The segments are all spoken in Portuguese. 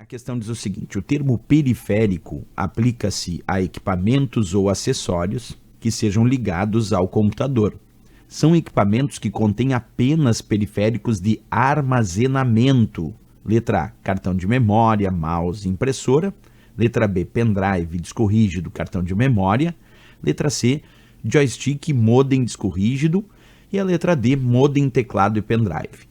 A questão diz o seguinte: o termo periférico aplica-se a equipamentos ou acessórios que sejam ligados ao computador. São equipamentos que contêm apenas periféricos de armazenamento. Letra A, cartão de memória, mouse, impressora. Letra B, pendrive, disco rígido, cartão de memória. Letra C, joystick, modem, disco rígido. E a letra D, modem, teclado e pendrive.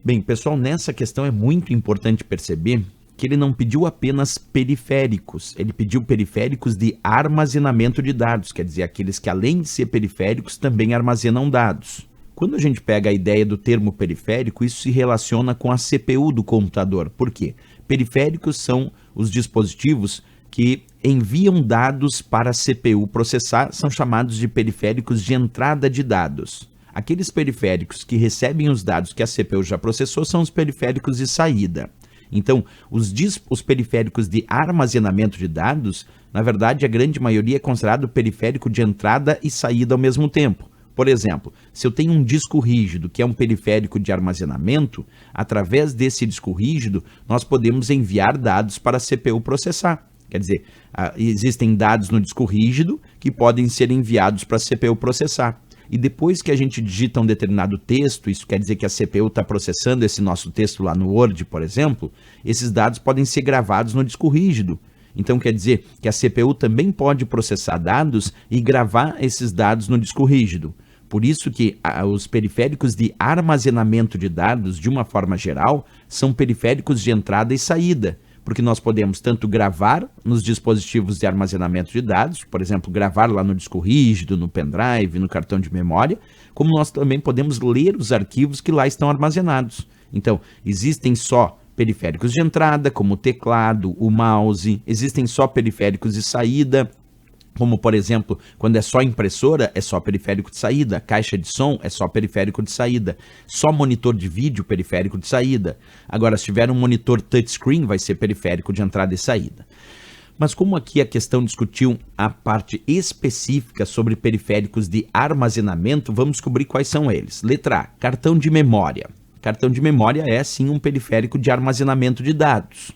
Bem, pessoal, nessa questão é muito importante perceber que ele não pediu apenas periféricos, ele pediu periféricos de armazenamento de dados, quer dizer, aqueles que além de ser periféricos também armazenam dados. Quando a gente pega a ideia do termo periférico, isso se relaciona com a CPU do computador. Por quê? Periféricos são os dispositivos que enviam dados para a CPU processar, são chamados de periféricos de entrada de dados. Aqueles periféricos que recebem os dados que a CPU já processou são os periféricos de saída. Então, os periféricos de armazenamento de dados, na verdade, a grande maioria é considerado periférico de entrada e saída ao mesmo tempo. Por exemplo, se eu tenho um disco rígido, que é um periférico de armazenamento, através desse disco rígido, nós podemos enviar dados para a CPU processar. Quer dizer, existem dados no disco rígido que podem ser enviados para a CPU processar. E depois que a gente digita um determinado texto, isso quer dizer que a CPU está processando esse nosso texto lá no Word, por exemplo, esses dados podem ser gravados no disco rígido. Então quer dizer que a CPU também pode processar dados e gravar esses dados no disco rígido. Por isso que os periféricos de armazenamento de dados, de uma forma geral, são periféricos de entrada e saída. Porque nós podemos tanto gravar nos dispositivos de armazenamento de dados, por exemplo, gravar lá no disco rígido, no pendrive, no cartão de memória, como nós também podemos ler os arquivos que lá estão armazenados. Então, existem só periféricos de entrada, como o teclado, o mouse, existem só periféricos de saída, como, por exemplo, quando é só impressora, é só periférico de saída, caixa de som é só periférico de saída, só monitor de vídeo, periférico de saída. Agora, se tiver um monitor touchscreen, vai ser periférico de entrada e saída. Mas como aqui a questão discutiu a parte específica sobre periféricos de armazenamento, vamos descobrir quais são eles. Letra A, cartão de memória. Cartão de memória é, sim, um periférico de armazenamento de dados.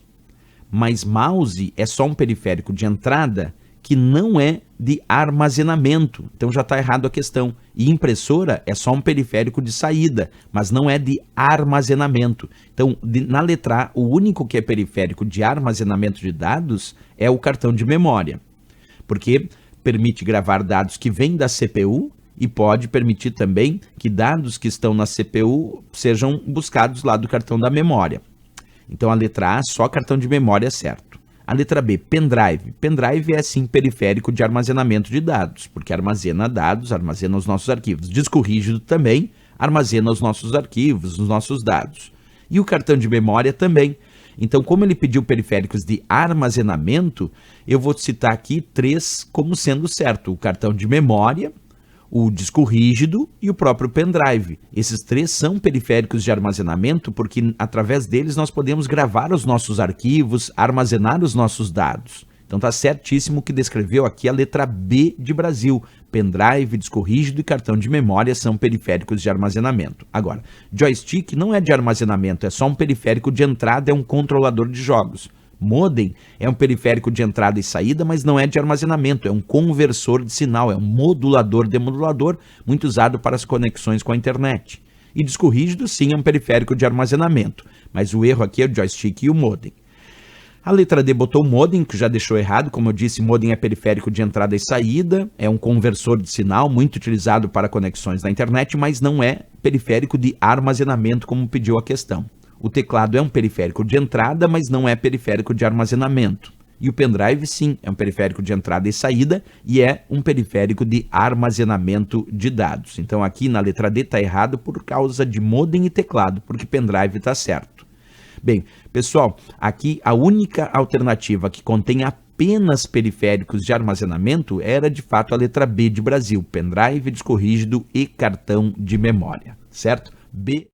Mas mouse é só um periférico de entrada que não é de armazenamento, então já está errado a questão. E impressora é só um periférico de saída, mas não é de armazenamento. Então, na letra A, o único que é periférico de armazenamento de dados é o cartão de memória, porque permite gravar dados que vêm da CPU e pode permitir também que dados que estão na CPU sejam buscados lá do cartão da memória. Então, a letra A, só cartão de memória é certo. A letra B, pendrive. Pendrive é, sim, periférico de armazenamento de dados, porque armazena dados, armazena os nossos arquivos. Disco rígido também armazena os nossos arquivos, os nossos dados. E o cartão de memória também. Então, como ele pediu periféricos de armazenamento, eu vou citar aqui 3 como sendo certo. O cartão de memória, o disco rígido e o próprio pendrive. Esses 3 são periféricos de armazenamento porque através deles nós podemos gravar os nossos arquivos, armazenar os nossos dados. Então tá certíssimo que descreveu aqui a letra B de Brasil. Pendrive, disco rígido e cartão de memória são periféricos de armazenamento. Agora, joystick não é de armazenamento, é só um periférico de entrada, é um controlador de jogos. Modem é um periférico de entrada e saída, mas não é de armazenamento, é um conversor de sinal, é um modulador-demodulador, muito usado para as conexões com a internet. E disco rígido, sim, é um periférico de armazenamento, mas o erro aqui é o joystick e o modem. A letra D botou modem, que já deixou errado, como eu disse, modem é periférico de entrada e saída, é um conversor de sinal, muito utilizado para conexões na internet, mas não é periférico de armazenamento, como pediu a questão. O teclado é um periférico de entrada, mas não é periférico de armazenamento. E o pendrive, sim, é um periférico de entrada e saída e é um periférico de armazenamento de dados. Então aqui na letra D está errado por causa de modem e teclado, porque pendrive está certo. Bem, pessoal, aqui a única alternativa que contém apenas periféricos de armazenamento era de fato a letra B de Brasil, pendrive, disco rígido e cartão de memória, certo? B.